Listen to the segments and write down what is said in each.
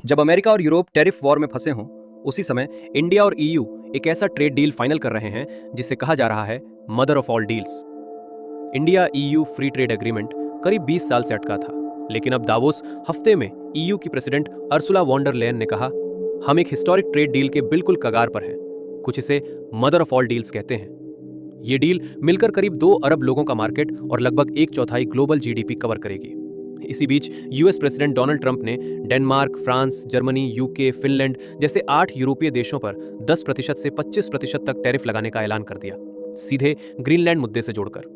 जब अमेरिका और Europe tariff war में फंसे हों, उसी समय इंडिया और ईयू एक ऐसा ट्रेड डील फाइनल कर रहे हैं जिसे कहा जा रहा है mother of all deals. India EU free trade agreement करीब 20 साल से अटका था, लेकिन अब दावोस हफ्ते में ईयू की प्रेसिडेंट अर्सुला वॉन डर लेयन ने कहा, हम एक हिस्टोरिक ट्रेड डील के बिल्कुल कगार पर हैं। कुछ इसे मदर ऑफ ऑल डील्स कहते हैं। ये डील मिलकर करीब 2 अरब लोगों का मार्केट और लगभग 1/4 ग्लोबल जीडीपी कवर करेगी। इसी बीच यूएस प्रेसिडेंट डोनाल्ड ट्रंप ने Denmark, France, Germany, UK, Finland जैसे 8 यूरोपीय देशों पर 10% से 25% तक टैरिफ लगाने का ऐलान कर दिया, सीधे ग्रीनलैंड मुद्दे से जोड़कर।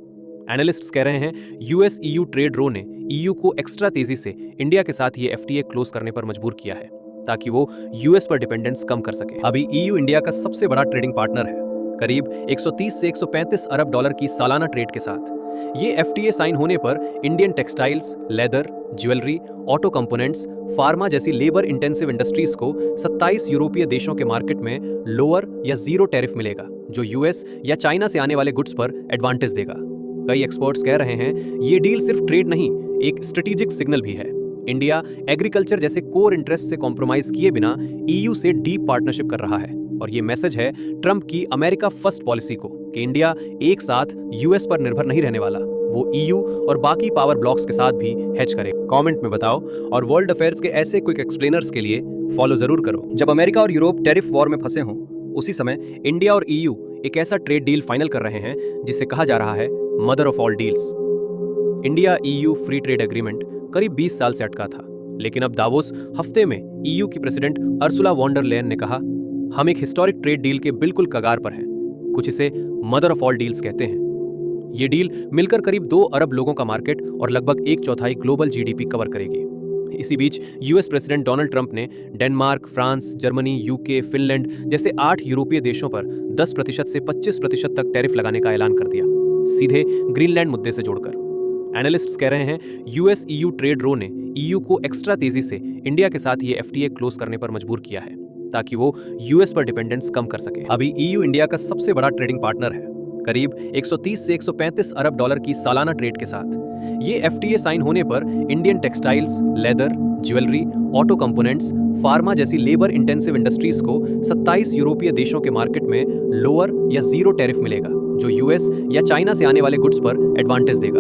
एनालिस्ट्स कह रहे हैं यूएस ईयू ट्रेड रो ने ईयू को एक्स्ट्रा तेजी से इंडिया के साथ ये एफटीए क्लोज करने पर मजबूर किया है, ताकि वो यूएस पर डिपेंडेंस कम कर सके। अभी ईयू इंडिया का सबसे बड़ा ट्रेडिंग पार्टनर है, करीब 130 से 135 अरब डॉलर की सालाना ट्रेड के साथ। ये एफटीए साइन होने पर Indian textiles, leather, jewellery, auto components, pharma जैसी लेबर इंटेंसिव इंडस्ट्रीज को 27 यूरोपीय देशों के मार्केट में लोअर या जीरो टैरिफ मिलेगा, जो यूएस या चाइना से आने वाले गुड्स पर एडवांटेज देगा। कई एक्सपर्ट्स कह रहे हैं ये डील सिर्फ ट्रेड नहीं, एक स्ट्रेटेजिक सिग्नल भी है। इंडिया एग्रीकल्चर जैसे कोर इंटरेस्ट से कॉम्प्रोमाइज किए बिना ईयू से डीप पार्टनरशिप कर रहा है, और ये मैसेज है ट्रंप की अमेरिका फर्स्ट पॉलिसी को कि इंडिया एक साथ यूएस पर निर्भर नहीं रहने वाला, वो ईयू और बाकी पावर ब्लॉक्स के साथ भी हेज करे। कमेंट में बताओ, और वर्ल्ड अफेयर्स के ऐसे क्विक एक्सप्लेनर्स के लिए फॉलो जरूर करो। जब अमेरिका और यूरोप टैरिफ वॉर में फंसे हों, उसी समय इंडिया और ईयू एक ऐसा ट्रेड डील फाइनल कर रहे हैं जिसे कहा जा रहा है mother of all deals. India EU free trade agreement करीब 20 साल से अटका था, लेकिन अब दावोस हफ्ते में ईयू की प्रेसिडेंट अर्सुला वॉन डर लेयन ने कहा, हम एक हिस्टोरिक ट्रेड डील के बिल्कुल कगार पर हैं। कुछ इसे मदर ऑफ ऑल डील्स कहते हैं। ये डील मिलकर करीब 2 अरब लोगों का मार्केट और लगभग 1/4 ग्लोबल जीडीपी कवर करेगी। इसी बीच यूएस प्रेसिडेंट डोनाल्ड ट्रंप ने Denmark, France, Germany, UK, Finland जैसे 8 यूरोपीय देशों पर 10% से 25% तक टैरिफ लगाने का ऐलान कर दिया, सीधे ग्रीनलैंड मुद्दे से जोड़कर। एनालिस्ट्स कह रहे हैं यूएस ईयू ट्रेड रो ने ईयू को एक्स्ट्रा तेजी से इंडिया के साथ ये एफटीए क्लोज करने पर मजबूर किया है, ताकि वो यूएस पर डिपेंडेंस कम कर सके। अभी ईयू इंडिया का सबसे बड़ा ट्रेडिंग पार्टनर है, करीब 130 से 135 अरब डॉलर की सालाना ट्रेड के साथ। ये एफटीए साइन होने पर Indian textiles, leather, jewellery, auto components, pharma जैसी लेबर इंटेंसिव इंडस्ट्रीज को 27 यूरोपीय देशों के मार्केट में लोअर या जीरो टैरिफ मिलेगा, जो यूएस या चाइना से आने वाले गुड्स पर एडवांटेज देगा।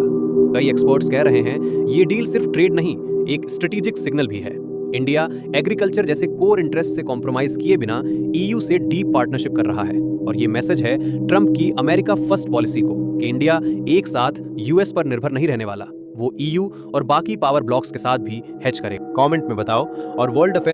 कई एक्सपर्ट्स कह रहे हैं ये डील सिर्फ ट्रेड नहीं, एक स्ट्रेटेजिक सिग्नल भी है। इंडिया एग्रीकल्चर जैसे कोर इंटरेस्ट से कॉम्प्रोमाइज किए बिना ईयू से डीप पार्टनरशिप कर रहा है, और ये मैसेज है ट्रंप की अमेरिका फर्स्ट पॉलिसी को कि इंडिया एक साथ यूएस पर निर्भर नहीं रहने वाला, वो ईयू और बाकी पावर ब्लॉक्स के साथ भी हेज करे। कमेंट में बताओ, और वर्ल्ड अफेयर